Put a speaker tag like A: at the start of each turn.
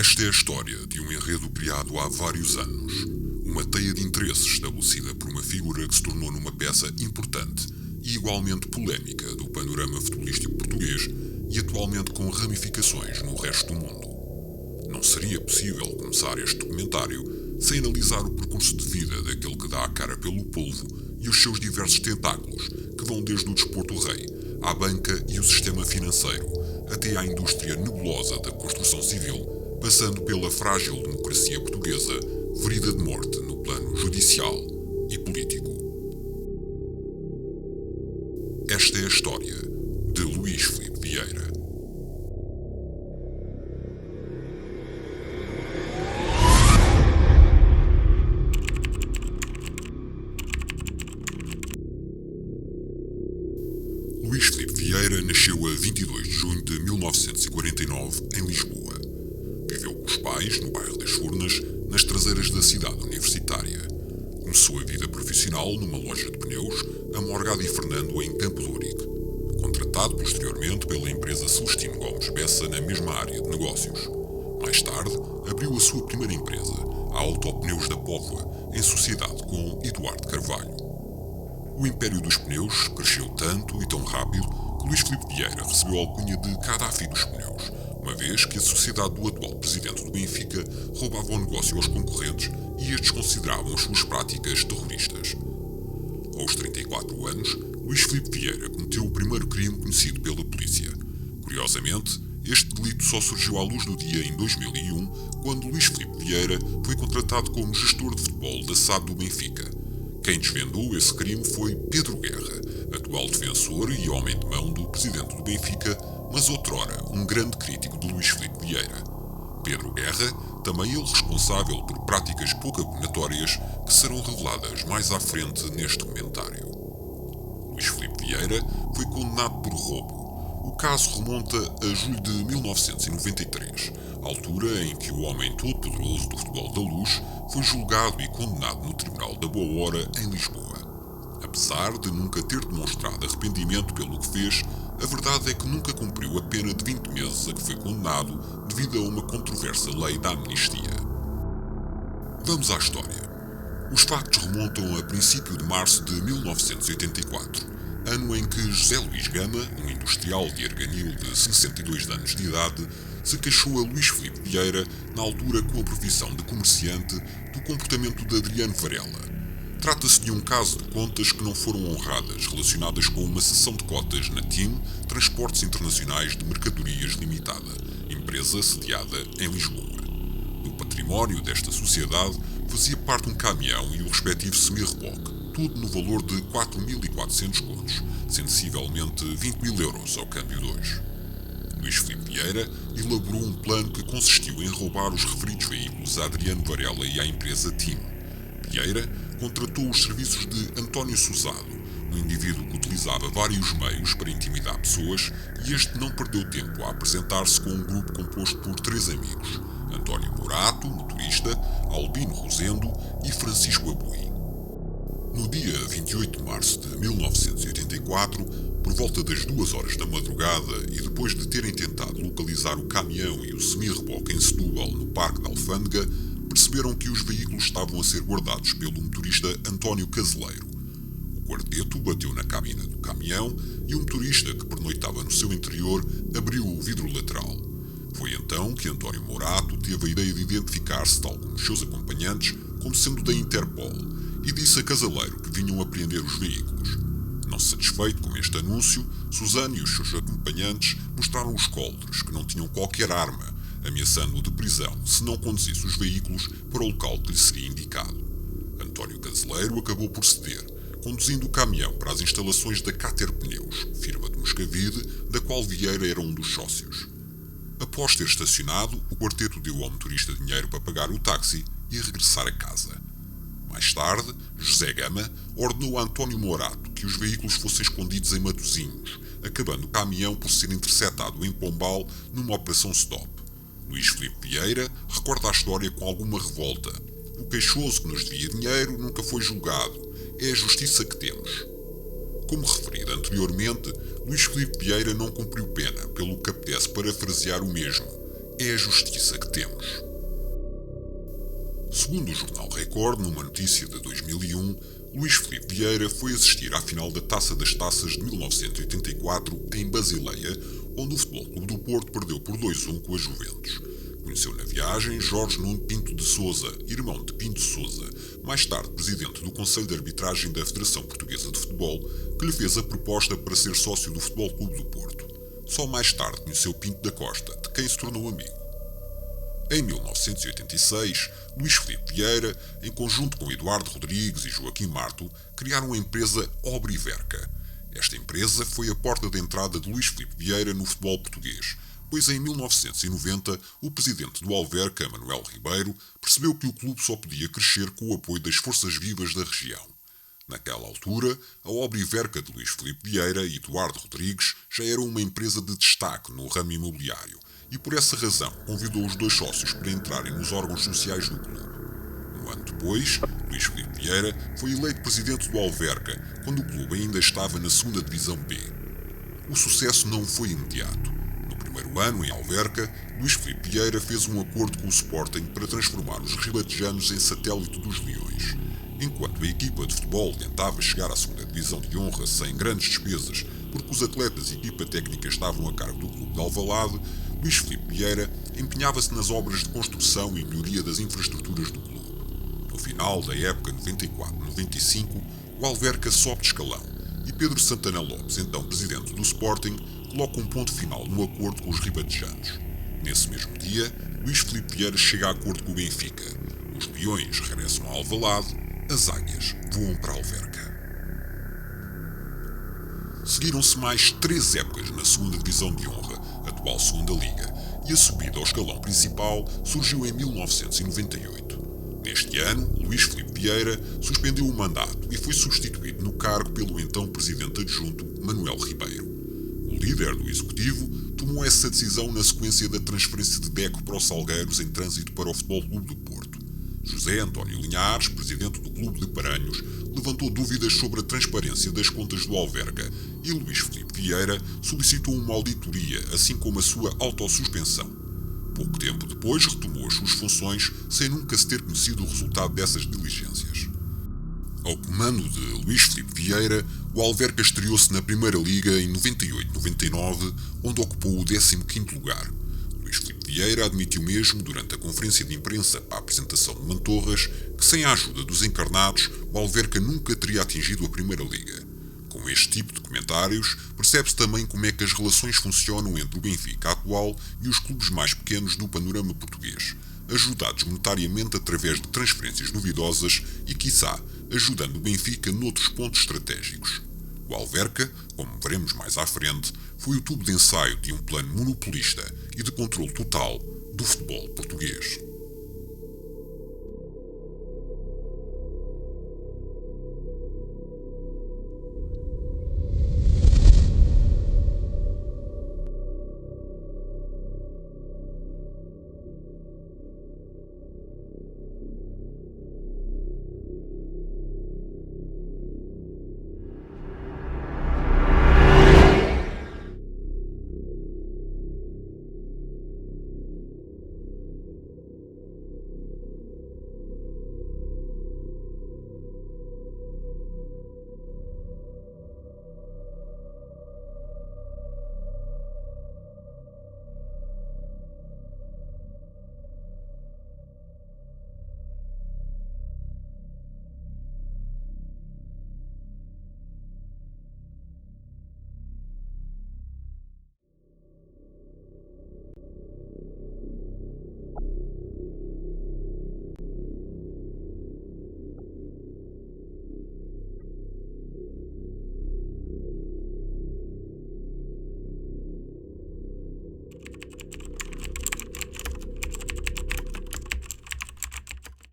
A: Esta é a história de um enredo criado há vários anos. Uma teia de interesses estabelecida por uma figura que se tornou numa peça importante e igualmente polémica do panorama futebolístico português e atualmente com ramificações no resto do mundo. Não seria possível começar este documentário sem analisar o percurso de vida daquele que dá a cara pelo polvo e os seus diversos tentáculos, que vão desde o desporto rei, à banca e o sistema financeiro, até à indústria nebulosa da construção civil, passando pela frágil democracia portuguesa, ferida de morte no plano judicial e político. Esta é a história de Luís Filipe Vieira. Luís Filipe Vieira nasceu a 22 de junho de 1949 em Lisboa. Viveu com os pais no bairro das Furnas, nas traseiras da cidade universitária. Começou a vida profissional numa loja de pneus, a Morgado e Fernando, em Campo de Ourique. Contratado posteriormente pela empresa Celestino Gomes Bessa na mesma área de negócios. Mais tarde, abriu a sua primeira empresa, a Autopneus da Póvoa, em sociedade com Eduardo Carvalho. O império dos pneus cresceu tanto e tão rápido que Luís Filipe Vieira recebeu a alcunha de Gaddafi dos pneus, uma vez que a sociedade do atual presidente do Benfica roubava o negócio aos concorrentes e estes consideravam as suas práticas terroristas. Aos 34 anos, Luís Filipe Vieira cometeu o primeiro crime conhecido pela polícia. Curiosamente, este delito só surgiu à luz do dia em 2001, quando Luís Filipe Vieira foi contratado como gestor de futebol da SAD do Benfica. Quem desvendou esse crime foi Pedro Guerra, atual defensor e homem de mão do presidente do Benfica, mas outrora um grande crítico de Luís Filipe Vieira. Pedro Guerra, também ele responsável por práticas pouco abominatórias que serão reveladas mais à frente neste documentário. Luís Filipe Vieira foi condenado por roubo. O caso remonta a julho de 1993, altura em que o homem todo-poderoso do futebol da Luz foi julgado e condenado no Tribunal da Boa Hora, em Lisboa. Apesar de nunca ter demonstrado arrependimento pelo que fez, a verdade é que nunca cumpriu a pena de 20 meses a que foi condenado devido a uma controversa lei da amnistia. Vamos à história. Os factos remontam a princípio de março de 1984, ano em que José Luís Gama, um industrial de Arganil de 62 anos de idade, se queixou a Luís Filipe Vieira, na altura com a profissão de comerciante, do comportamento de Adriano Varela. Trata-se de um caso de contas que não foram honradas, relacionadas com uma cessão de cotas na TIM, Transportes Internacionais de Mercadorias Limitada, empresa sediada em Lisboa. Do património desta sociedade fazia parte um caminhão e o respectivo semi-reboque, tudo no valor de 4.400 contos, sensivelmente 20.000 euros ao câmbio de hoje. Luís Filipe Vieira elaborou um plano que consistiu em roubar os referidos veículos a Adriano Varela e à empresa TIM. Vieira contratou os serviços de António Suzado, um indivíduo que utilizava vários meios para intimidar pessoas, e este não perdeu tempo a apresentar-se com um grupo composto por 3 amigos: António Morato, motorista, Albino Rosendo e Francisco Abui. No dia 28 de março de 1984, por volta das 2 horas da madrugada e depois de terem tentado localizar o caminhão e o semi-reboque em Setúbal, no Parque da Alfândega, perceberam que os veículos estavam a ser guardados pelo motorista António Caseleiro. O quarteto bateu na cabina do caminhão e o motorista, que pernoitava no seu interior, abriu o vidro lateral. Foi então que António Morato teve a ideia de identificar-se, tal como os seus acompanhantes, como sendo da Interpol, e disse a Caseleiro que vinham apreender os veículos. Não satisfeito com este anúncio, Suzano e os seus acompanhantes mostraram os coldres, que não tinham qualquer arma, ameaçando-o de prisão se não conduzisse os veículos para o local que lhe seria indicado. António Caseleiro acabou por ceder, conduzindo o caminhão para as instalações da Cater Pneus, firma de Moscavide, da qual Vieira era um dos sócios. Após ter estacionado, o quarteto deu ao motorista dinheiro para pagar o táxi e regressar a casa. Mais tarde, José Gama ordenou a António Morato que os veículos fossem escondidos em Matosinhos, acabando o caminhão por ser interceptado em Pombal numa operação stop. Luís Filipe Vieira recorda a história com alguma revolta. O queixoso que nos devia dinheiro nunca foi julgado. É a justiça que temos. Como referido anteriormente, Luís Filipe Vieira não cumpriu pena, pelo que apetece parafrasear o mesmo. é a justiça que temos. Segundo o jornal Record, numa notícia de 2001, Luís Filipe Vieira foi assistir à final da Taça das Taças de 1984 em Basileia, onde o Futebol Clube do Porto perdeu por 2-1 com a Juventus. Conheceu na viagem Jorge Nuno Pinto de Sousa, irmão de Pinto Sousa, mais tarde presidente do Conselho de Arbitragem da Federação Portuguesa de Futebol, que lhe fez a proposta para ser sócio do Futebol Clube do Porto. Só mais tarde conheceu Pinto da Costa, de quem se tornou amigo. Em 1986, Luís Filipe Vieira, em conjunto com Eduardo Rodrigues e Joaquim Marto, criaram a empresa Obriverca. Esta empresa foi a porta de entrada de Luís Filipe Vieira no futebol português, pois em 1990 o presidente do Alverca, Manuel Ribeiro, percebeu que o clube só podia crescer com o apoio das forças vivas da região. Naquela altura, a Obriverca de Luís Filipe Vieira e Eduardo Rodrigues já era uma empresa de destaque no ramo imobiliário e por essa razão convidou os dois sócios para entrarem nos órgãos sociais do clube. Um ano depois, Luís Filipe Vieira foi eleito presidente do Alverca, quando o clube ainda estava na 2ª Divisão B. O sucesso não foi imediato. No primeiro ano, em Alverca, Luís Filipe Vieira fez um acordo com o Sporting para transformar os ribatejanos em satélite dos Leões. Enquanto a equipa de futebol tentava chegar à 2ª Divisão de Honra sem grandes despesas, porque os atletas e equipa técnica estavam a cargo do clube de Alvalade, Luís Filipe Vieira empenhava-se nas obras de construção e melhoria das infraestruturas do clube. No final da época 94-95, o Alverca sobe de escalão e Pedro Santana Lopes, então presidente do Sporting, coloca um ponto final no acordo com os ribatejanos. Nesse mesmo dia, Luís Filipe Vieira chega a acordo com o Benfica. Os Leões regressam a Alvalade, as Águias voam para Alverca. Seguiram-se mais 3 épocas na 2ª Divisão de Honra, atual 2ª Liga, e a subida ao escalão principal surgiu em 1998. Neste ano, Luís Filipe Vieira suspendeu o mandato e foi substituído no cargo pelo então presidente adjunto Manuel Ribeiro. O líder do executivo tomou essa decisão na sequência da transferência de Deco para os Salgueiros em trânsito para o Futebol Clube do Porto. José António Linhares, presidente do Clube de Paranhos, levantou dúvidas sobre a transparência das contas do Alverca e Luís Filipe Vieira solicitou uma auditoria, assim como a sua autossuspensão. Pouco tempo depois retomou as suas funções sem nunca se ter conhecido o resultado dessas diligências. Ao comando de Luís Filipe Vieira, o Alverca estreou-se na Primeira Liga em 98-99, onde ocupou o 15º lugar. Luís Filipe Vieira admitiu mesmo, durante a conferência de imprensa para a apresentação de Mantorras, que sem a ajuda dos encarnados, o Alverca nunca teria atingido a Primeira Liga. Com este tipo de comentários, percebe-se também como é que as relações funcionam entre o Benfica atual e os clubes mais pequenos do panorama português, ajudados monetariamente através de transferências duvidosas e, quiçá, ajudando o Benfica noutros pontos estratégicos. O Alverca, como veremos mais à frente, foi o tubo de ensaio de um plano monopolista e de controle total do futebol português.